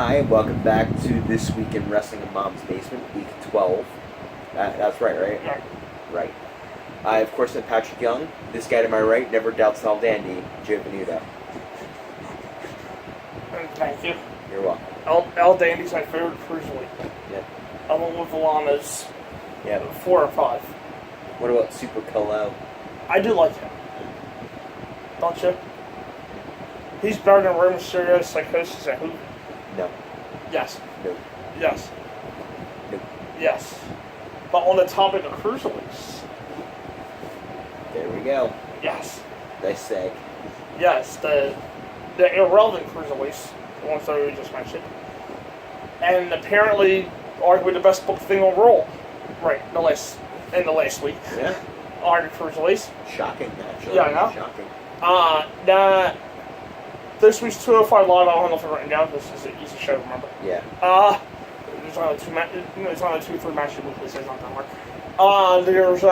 Hi, and welcome back to This Week in Wrestling in Mom's Basement, Week 12. That's right? Yeah. Right. I, of course, am Patrick Young. This guy to my right never doubts all dandy, Joe Venuto. Thank you. You're welcome. El Dandy's my favorite cruiserweight. Yeah. Along with Lana's Yeah. 4 or 5. What about Super Kalo? I do like him. Don't you? He's better than Rey Mysterio, Psychosis, and who? No. Yes. No. Yes. No. Yes. But on the topic of cruiserweights. There we go. Yes. Nice seg. Yes, the irrelevant cruiserweights, the ones that we just mentioned. And apparently arguably the best booked thing on Raw. Right, in the last week. Yeah. Are the cruiserweights. Shocking, actually. Yeah, I know. Shocking. This week's 205 Live, I don't know if I've written down, this is an easy show to remember. Yeah. There's only 3 matches weekly, so it's not that hard. There's,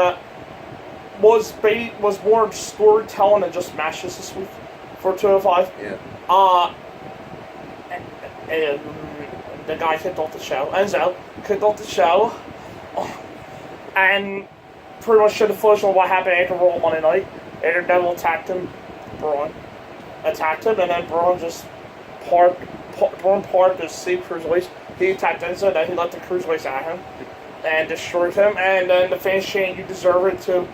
was more storytelling than just matches this week for 205. Yeah. And the guy kicked off the show, Enzo kicked off the show, and pretty much showed the footage of what happened after Raw Monday night. Aaron Devil attacked him, Braun attacked him, and then Braun just parked the same cruiserweights. He attacked Enzo, then he let the cruiserweights at him and destroyed him, and then the fans chant, "You deserve it," to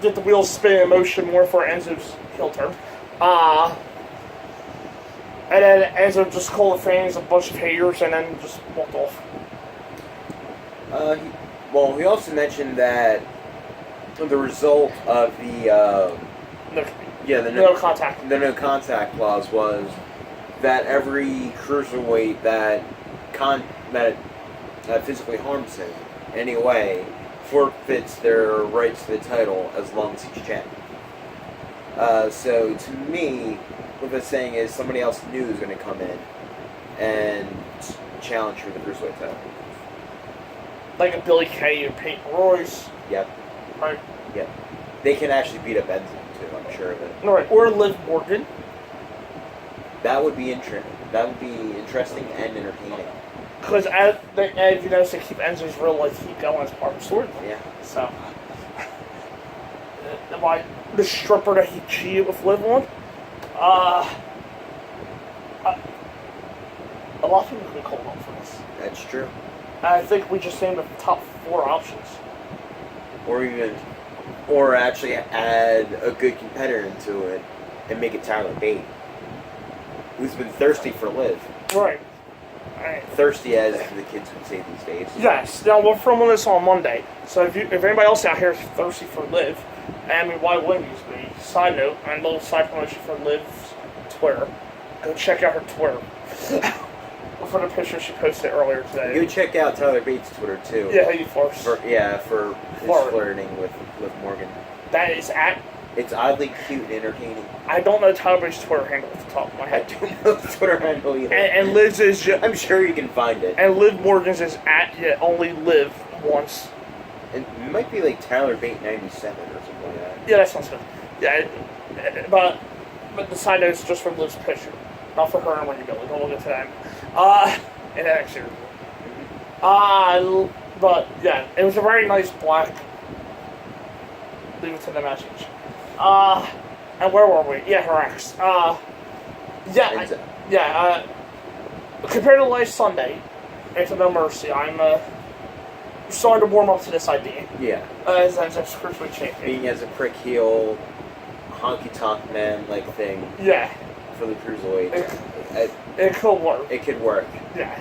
get the wheels spinning in motion more for Enzo's heel turn. And then Enzo just called the fans a bunch of haters and then just walked off. He also mentioned that the result of the No contact. The no contact clause was that every cruiserweight that physically harms him in any way forfeits their rights to the title as long as he's champion. So to me, what they're saying is somebody else new is going to come in and challenge for the cruiserweight title. Like a Billy Kay or Peyton Royce. Yep. Right. Yep. They can actually beat up Enzo too, I'm sure of it. Right. Or Liv Morgan. That would be interesting. That would be interesting and entertaining. Because as you notice, they keep Enzo's real life heat going as part of the story. Yeah. So, the stripper that he cheated with Liv on, a lot of people could call up for this. That's true. I think we just named the top 4 options. Or actually add a good competitor into it and make it Tyler Bate, who's been thirsty for Liv. Right. Thirsty, as the kids would say these days. Yes. Now we're filming this on Monday, so if anybody else out here is thirsty for Liv, I mean, why wouldn't you be? Side note, and a little side promotion for Liv's Twitter. Go check out her Twitter. For the picture she posted earlier today. Go check out Tyler Bates' Twitter too. Yeah, he first. For his flirting with Liv Morgan. That is at. It's oddly cute and entertaining. I don't know Tyler Bates' Twitter handle off the top of my head. I don't know the Twitter handle either. And Liv's is just. I'm sure you can find it. And Liv Morgan's is at only Liv once. It might be like Tyler Bate 97 or something like that. Yeah, that sounds good. Yeah, but the side note is just for Liv's picture, not for her and Wendy Billy. Don't look at that. And that actually. But yeah, it was a very nice black. Leave it to the message. And where were we? Yeah, her ex. Compared to last Sunday, after No Mercy, I'm starting to warm up to this idea. Yeah. As a cruiserweight champion. Being as a prick heel, honky tonk man like thing. Yeah. For the cruiserweight. It could work. It could work. Yeah.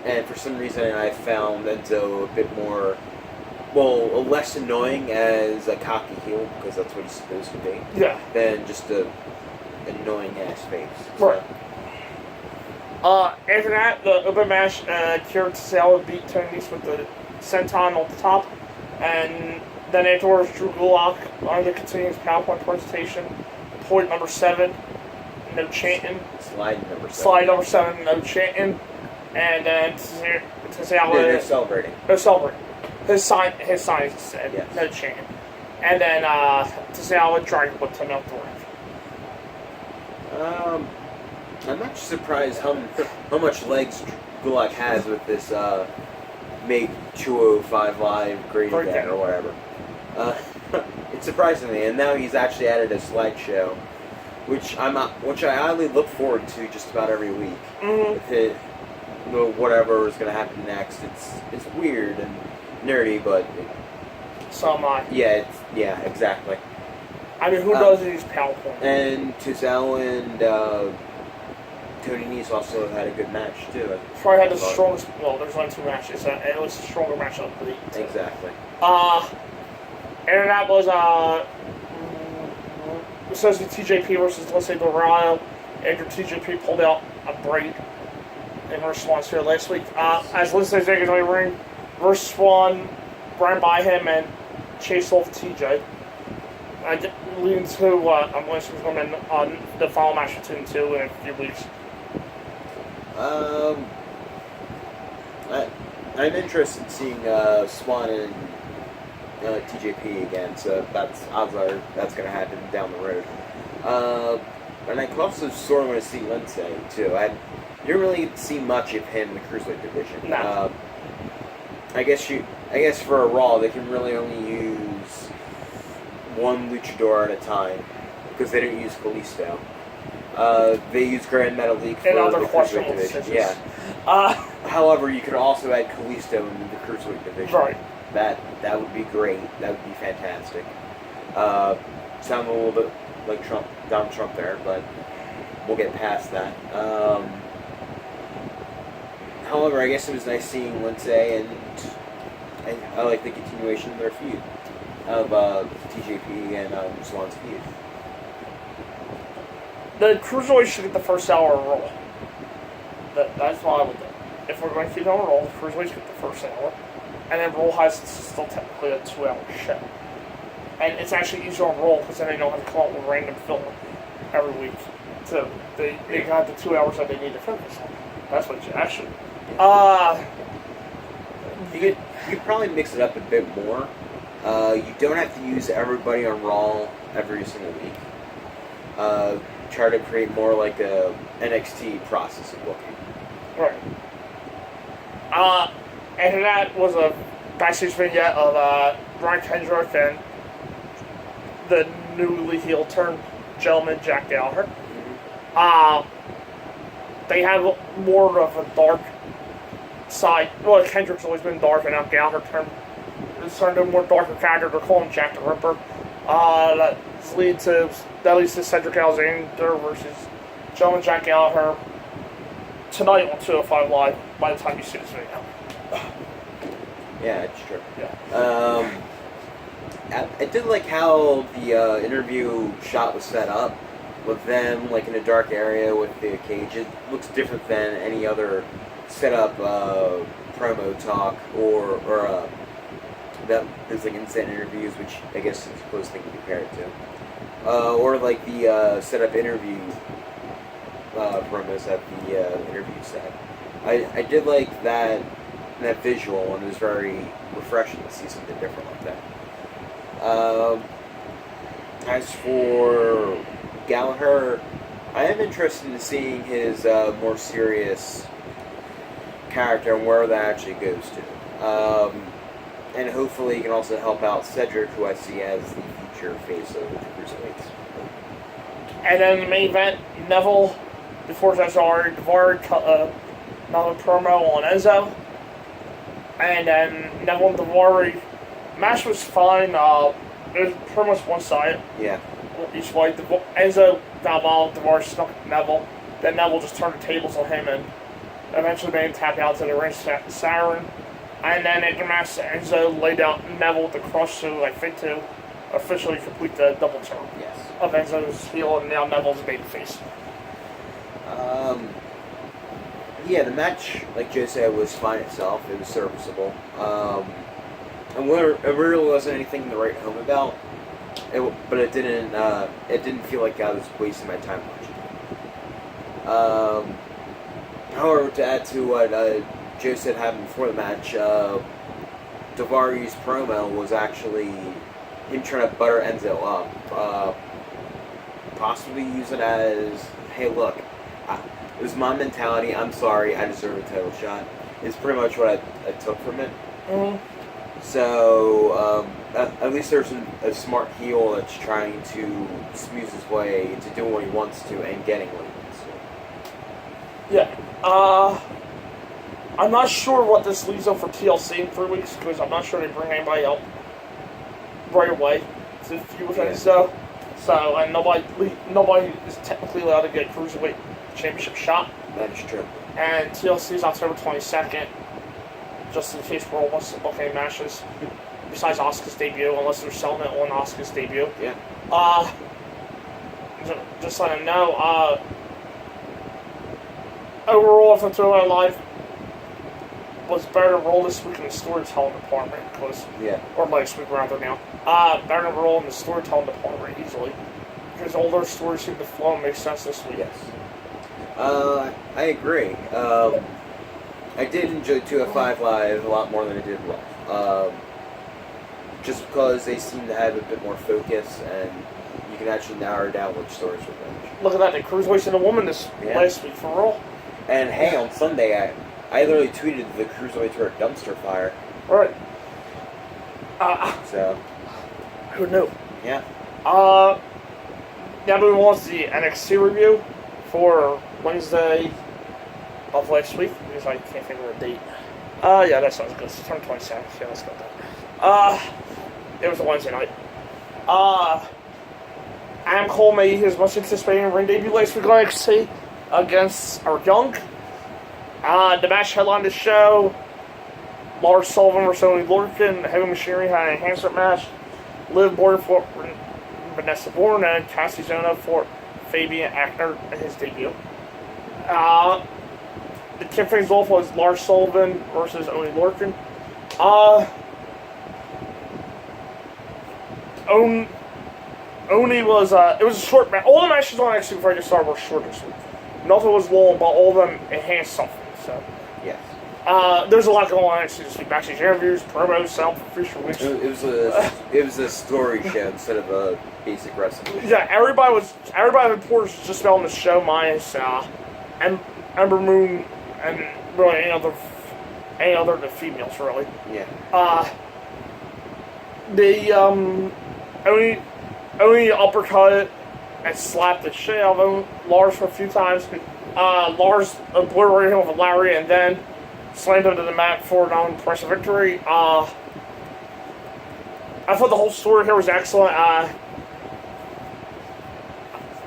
And for some reason, I found Enzo a bit more, less annoying as a cocky heel, because that's what he's supposed to be. Yeah. Than just a annoying ass face. Right. After that, the open match, Kira Tozawa beat Tony Nese with the senton off the top, and then afterwards, Drew Gulak on the continuous PowerPoint presentation. Point number 7, no chanting. Slide number 7. Slide number 7, no chanting. And then Tozawa... No celebrating. No celebrating. His sign said, yes. No chanting. And then Tozawa dragged with him out the ring. I'm actually surprised how much legs Gulak has with this make 205 live great again or whatever. It's surprising me, and now he's actually added a slideshow, which I oddly look forward to just about every week. With it, whatever is going to happen next, it's weird and nerdy, but so am I. Yeah, exactly. I mean, who does these PowerPoint? And Tuzel and Tony Nese also had a good match too. Probably had the strongest. Well, there's only 2 matches, and it was the stronger match of the league. Exactly. And that was essentially TJP versus Lindsay Dorado. After TJP pulled out a break in response to it last week. As Lindsay Vegas in the ring, versus Swan ran by him and chased off TJ. Leading to I'm going to come in on the final match between the two in a few weeks. I'm interested in seeing Swan and TJP again, so odds are that's going to happen down the road. And I could also sort of want to see Lindsay too. I didn't really see much of him in the Cruiserweight division. No. I guess for a Raw they can really only use one luchador at a time because they don't use Kalisto. They use Grand Metalik for the Cruiserweight division. Yeah. However, you could also add Kalisto in the Cruiserweight division. Right. That would be great. That would be fantastic. Sound a little bit like Donald Trump there, but we'll get past that. However, I guess it was nice seeing Lindsay, and I like the continuation of their feud, of TJP and Swan's feud. The Cruiserweight should get the first hour of Raw. That's what I would do. If we're going to keep on Raw, the Cruiserweight should get the first hour. And then Raw has still technically a 2-hour show. And it's actually easier on Raw because then they don't have to come up with random film every week. So they got the 2 hours that they need to focus on. That's what you actually. You could probably mix it up a bit more. You don't have to use everybody on Raw every single week. Try to create more like a NXT process of booking. Right. And that was a backstage vignette of Brian Kendrick and the newly heel turned gentleman Jack Gallagher. They have more of a dark side. Well, Kendrick's always been dark, and now Gallagher turned to a more darker character. They're calling him Jack the Ripper. That leads to Cedric Alexander versus gentleman Jack Gallagher tonight on 205 Live. By the time you see this video. Yeah, it's true. Yeah. I did like how the interview shot was set up with them like in a dark area with the cage. It looks different than any other setup promo talk or that there's like instant interviews, which I guess is the closest thing to compare it to, or like the setup interview promos at the interview set. I did like that visual, and it was very refreshing to see something different like that. As for Gallagher, I am interested in seeing his more serious character and where that actually goes to. And hopefully he can also help out Cedric, who I see as the future face of the Cruiserweights. And then the main event, Neville, before Cesaro, Daivari cut another promo on Enzo. And then Neville and Daivari, match was fine. It was pretty much one-sided. Yeah. Each way. Enzo got involved, Daivari snuck Neville. Then Neville just turned the tables on him and eventually made him tap out to the ring siren. And then after the match, Enzo laid out Neville with the crush to, I think, to officially complete the double turn. Yes. Of Enzo's heel, and now Neville's babyface. Yeah, the match, like Joe said, was fine itself. It was serviceable. And it really wasn't anything to write home about. But it didn't feel like I was wasting my time watching. However, to add to what Joe said happened before the match, Daivari's promo was actually him trying to butter Enzo up. Possibly use it as, hey look, It was my mentality. I'm sorry, I deserve a title shot. It's pretty much what I took from it. Mm-hmm. So at least there's a smart heel that's trying to smooth his way into doing what he wants to and getting what he wants to. Yeah. I'm not sure what this leaves up for TLC in 3 weeks because I'm not sure they bring anybody up right away to feud with him. So and nobody is technically allowed to get a cruiserweight championship shot. That is true. And TLC is October 22nd, just in case Raw wants to book any matches besides Asuka's debut, unless they're selling it on Asuka's debut. Yeah. Just let him know. Overall, if I'm throwing live, was better to roll this week in the storytelling department, or last week rather now. Better to roll in the storytelling department easily, because all their stories seem to flow and make sense this week. Yes. I agree. I did enjoy 205 Live a lot more than I did Raw. Just because they seem to have a bit more focus and you can actually narrow down which stories were finished. Look at that, the Cruiserweights and the Woman last week for Raw. And hey, on Sunday, I literally tweeted the Cruiserweights were a dumpster fire. Right. So. Who knew? Yeah. Now moving on to the NXT review for Wednesday of last week, because I can't think of the date. Yeah, that sounds good. September 27th. Yeah, let's go with that. It was a Wednesday night. Adam Cole made his much anticipated ring debut last week on NXT against our Young. The match headlined the show. Lars Sullivan versus Tony Lorcan. Heavy Machinery had an enhancement match. Liv Morgan for Vanessa Bourne and Cassie Zona for Fabian Aichner at his debut. The tip things off was Lars Sullivan versus Oni Lorcan. Oni was, it was a short match. All the matches on NXT before I just started were short this week. Nothing was long, but all of them enhanced something, so. Yes. There's a lot going on NXT this week. Backstage interviews, promos, sound for future weeks. It was a story show instead of a basic wrestling. Yeah, everybody reporters was just on the show minus Ember Moon and really any other of the females really. Yeah. The only uppercut and slapped the shit out of Lars for a few times. Lars obliterated him with a lariat and then slammed him to the mat for an unimpressive victory. I thought the whole story here was excellent.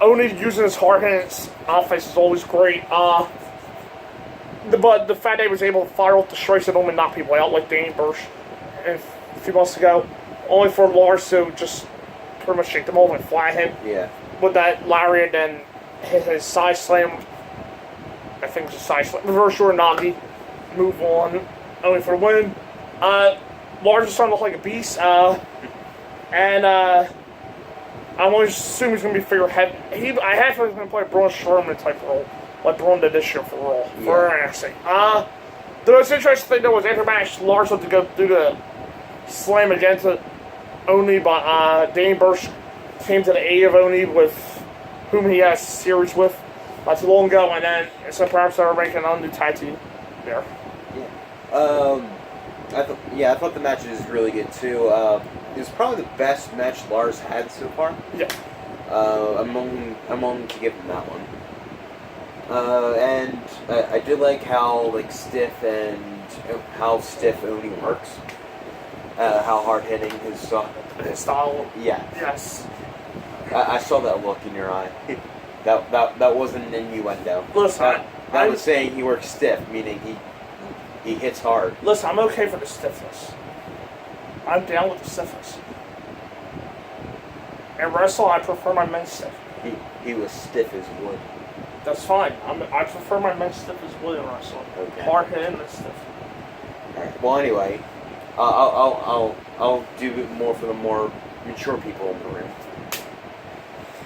Oni using his hard hands offense is always great. But the fact that he was able to fire off the strikes at him and knock people out like Danny Burch a few months ago, only for Lars to just pretty much shake them over and fly him. Yeah. With that lariat and his side slam, I think it was a side slam, reverse Uranagi, move on, only for the win. Lars is starting to look like a beast, and I'm always assuming he's going to be figurehead. I have he's going to play a Braun Strowman type role, like Braun did this year for Raw, for NXT. The most interesting thing though was after match, Lars had to go do the slam again to Oni, but Danny Burch came to the aid of Oni, with whom he has a series with not too long ago, and then so perhaps they're making a new tag team there. Yeah. I thought the match was really good too. It was probably the best match Lars had so far. Yeah. I'm willing to give him that one. And I did like how stiff Oni works. How hard hitting his style. Yeah. Yes. I saw that look in your eye. that wasn't an innuendo. Listen, that was saying he works stiff, meaning he hits hard. Listen, I'm okay for the stiffness. I'm down with the stiffness. In wrestling, I prefer my men stiff. He was stiff as wood. That's fine. I prefer my men stiff as wood in wrestling. Okay. Hard hitting and stiff. Alright. Well, anyway, I'll do it more for the more mature people in the room.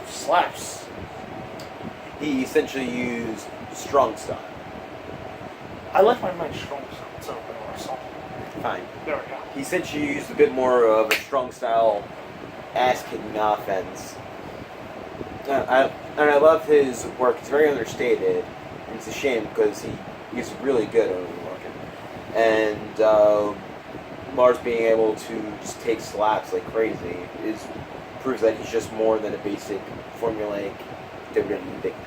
Slaps. He essentially used strong style. I like my men strong style in wrestling. Fine. There we go. He essentially used a bit more of a strong style ass-kicking offense. And I love his work. It's very understated, and it's a shame because he's really good at working. And Mars being able to just take slaps like crazy proves that he's just more than a basic formulaic WWE big man.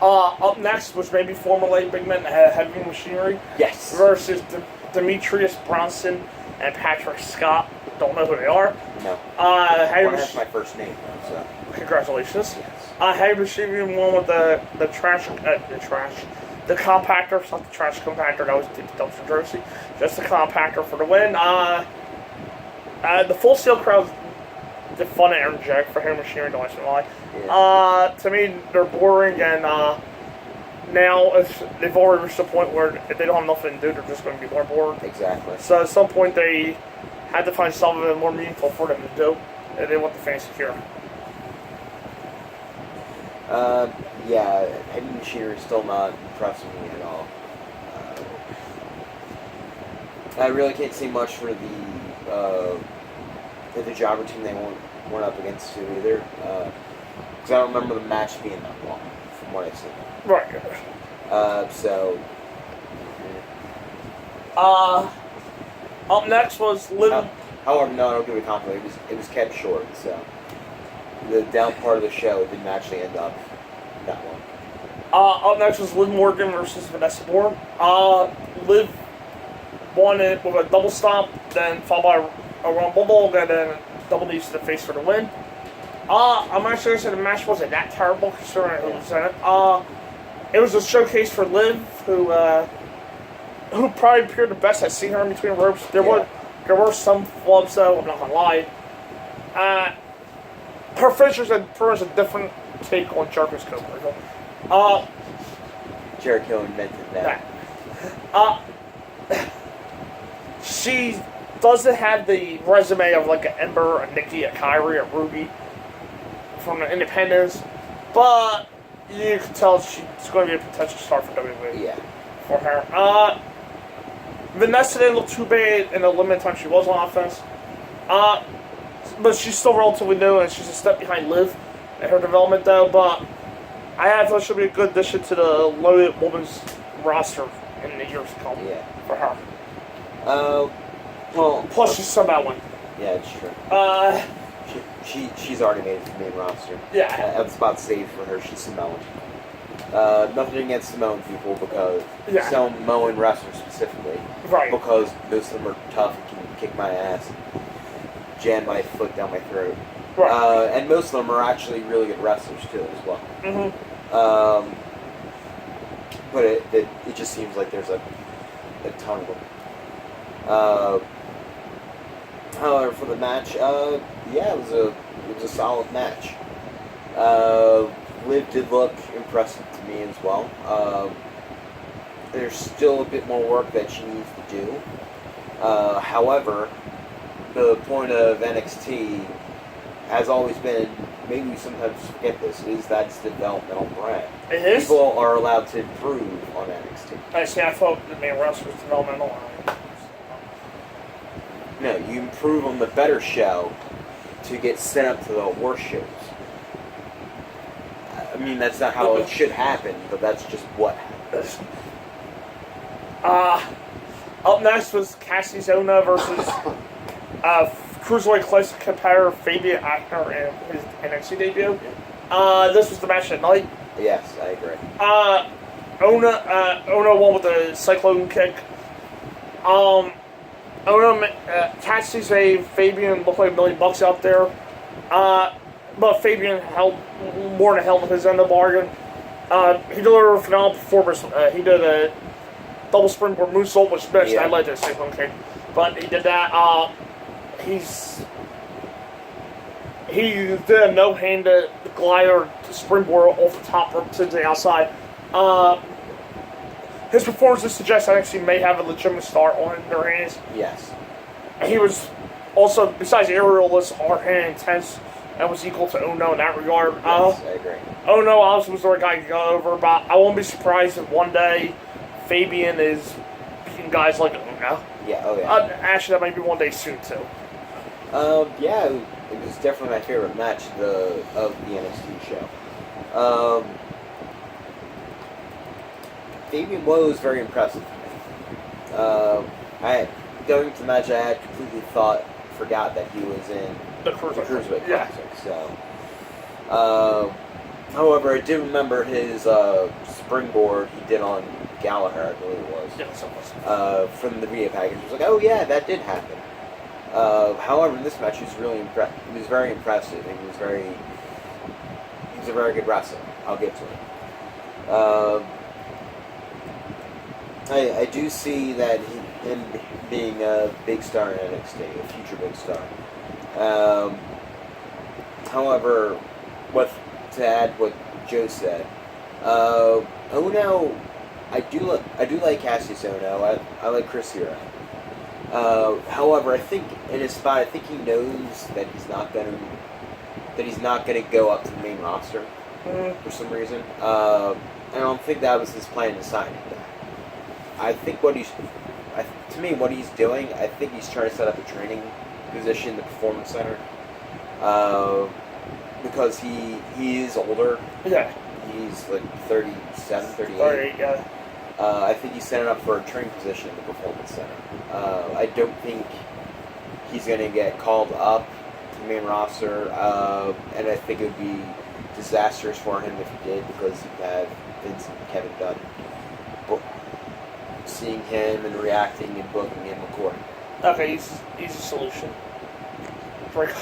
Up next was maybe formulaic big men, Heavy Machinery. Yes. Versus Demetrius Bronson and Patrick Scott. Don't know who they are. No. That's my first name, though, so. Congratulations. Yes. Heavy Machinery won with the compactor. It's not the trash compactor. That was the dumpster jersey. Just the compactor for the win. The Full Sail crowd. The fun and energetic for Heavy Machinery, don't lie. Yeah. To me, they're boring, and now they've already reached the point where if they don't have nothing to do, they're just going to be more bored. Exactly. So at some point, they had to find something more meaningful for them to do, and they want the fans to hear. Yeah, Heavy Machinery is still not impressing me at all. I really can't say much for the jobber team they weren't up against too either. Because I don't remember the match being that long, from what I've seen. Right. Up next was Liv. However, no, I don't give it a compliment. It was kept short, so the down part of the show didn't actually end up that long. Up next was Liv Morgan versus Vanessa Borne. Liv won it with a double stomp, then followed by a Rumble Bulldog, and then double knees to the face for the win. I'm not sure the match wasn't that terrible considering who was in it. It was a showcase for Liv, who probably appeared the best I've seen her in between ropes. There were some flubs though, I'm not gonna lie. Her finisher's a different take on Jericho's Cobra. Jericho invented that. She doesn't have the resume of like an Ember, a Nikki, a Kyrie, a Ruby from the Independents, but you can tell she's going to be a potential star for WWE. Yeah. For her. Vanessa didn't look too bad in the limited time she was on offense. But she's still relatively new and she's a step behind Liv in her development though, but I thought she'll be a good addition to the loaded women's roster in the years to come for her. Well, plus she's somehow one. Yeah, it's true. She's already made it to the main roster. Yeah. I was about to say for her, she's Samoan. Nothing against Samoan people because Samoan wrestlers specifically. Right. Because most of them are tough and can kick my ass, jam my foot down my throat. Right. And most of them are actually really good wrestlers too, as well. Mm-hmm. But it just seems like there's a ton of them. However, for the match, it was a solid match. Liv did look impressive to me as well. There's still a bit more work that she needs to do. However, the point of NXT has always been, maybe we sometimes forget this, is that it's a developmental brand. It is? People are allowed to improve on NXT. I thought the main roster was developmental. No, you improve on the better show to get sent up to the worse shows. I mean, that's not how it should happen, but that's just what happens. Up next was Cassidy Zona versus Cruiserweight Classic competitor Fabian Aichner in his NXT debut. This was the match at night. Yes, I agree. Ona won with a Cyclone kick. Cassidy saved Fabian, looked like $1 million out there. But Fabian more than held his end of the bargain. He delivered a phenomenal performance. He did a double springboard moonsault, which missed. I led to a Cyclone kick. But he did that. He did a no-handed glider springboard off the top rope to the outside. His performances suggest NXT may have a legitimate start on their hands. Yes. He was also, besides aerialist, hard-handed, intense, and was equal to Ono in that regard. Yes, I agree. Ono obviously was the right guy to go over, but I won't be surprised if one day Fabian is beating guys like Ono. Yeah, oh yeah. Actually, that might be one day soon, too. Yeah, it was definitely my favorite match of the NXT show. Fabian Woe was very impressive to me. Going to the match, I had completely forgot that he was in The the Cruiserweight. Cruiserweight Yeah. Classic. So, however, I did remember his springboard he did on Gallagher, I believe it was. Yeah, so was. From the VA package. I was like, oh yeah, that did happen. However, in this match, he was he was very impressive. He was a very good wrestler. I'll get to it. I do see that him being a big star in NXT, a future big star. However, to add what Joe said, Ono, I do like Cassius Ono. I like Chris Hero. However, I think in his spot, I think he knows that he's not gonna go up to the main roster for some reason. I don't think that was his plan to sign him. I think what he's doing, I think he's trying to set up a training position in the Performance Center. Because he is older. Yeah. He's like 37, 38. 38, yeah. I think he's setting up for a training position in the Performance Center. I don't think he's going to get called up to the main roster, and I think it would be disastrous for him if he did, because you have Vince and Kevin Dunn seeing him and reacting and booking him accordingly. Okay, he's a solution. Break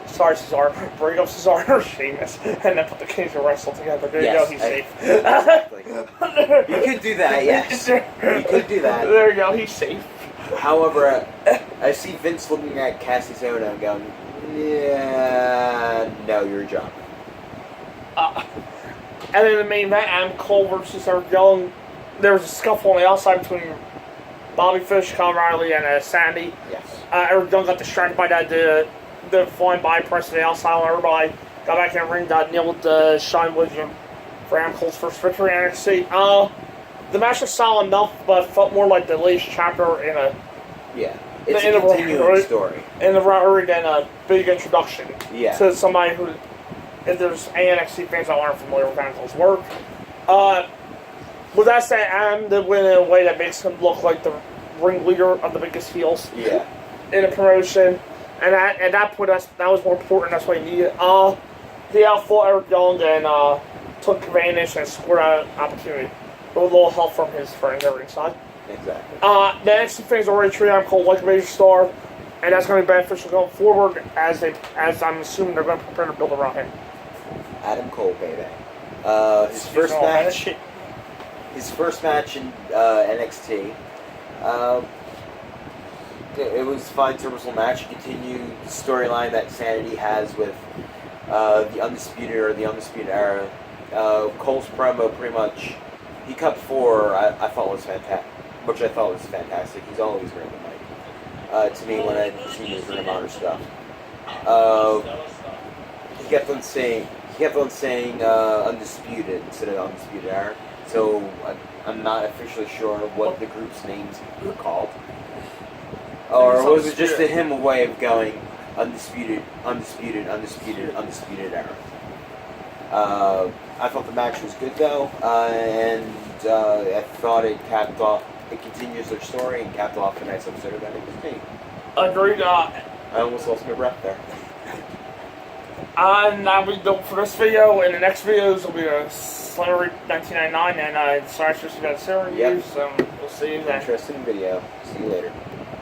sorry, Cesaro. Break up Cesaro or Sheamus, and then put the Kings of Wrestle together. There you go, he's safe. Exactly. You could do that, yes. You could do that. There you go, he's safe. However, I see Vince looking at Cassius Ohno and going, yeah, no, you're a job. And then the main event, Adam Cole versus Eric Young. There was a scuffle on the outside between Bobby Fish, Kyle Riley, and Sandy. Yes. Eric Young got distracted by that. The flying by press to the outside on everybody. Got back in the ring, nailed Shawn Williams for Adam Cole's first victory in NXT. The match was solid enough, but felt more like the latest chapter in a... Yeah. It's a continuing story. In the rather than a big introduction to somebody who... If there's any NXT fans that aren't familiar with Adam Cole's work. With that said, Adam did win in a way that makes him look like the ringleader of the biggest heels in the promotion. And at that point, that was more important. That's what he needed. He outfought Eric Young and took advantage and scored an opportunity with a little help from his friends at ringside. Exactly. The NXT fans already treat Adam Cole like a major star, and that's going to be beneficial going forward as I'm assuming they're going to prepare to build around him. Adam Cole, baby. His first match in NXT. It was a fine serviceable match. It continued the storyline that Sanity has with the Undisputed or the Undisputed Era. Cole's promo pretty much, he cut 4, I thought was fantastic. He's always great the mic. To me, when I've seen his Ring of Honor stuff. He kept on saying Undisputed instead of Undisputed Era. So I'm not officially sure what the group's names were called. Or was it just to him a way of going Undisputed Era? I thought the match was good though, and I thought it continues their story and capped off a nice episode of NXT. Agreed. I almost lost my breath there. And now we go for this video. In the next videos will be a Slammer 1999 and Science Vs. Series. Yep. We'll see you then. Interesting video. See you later.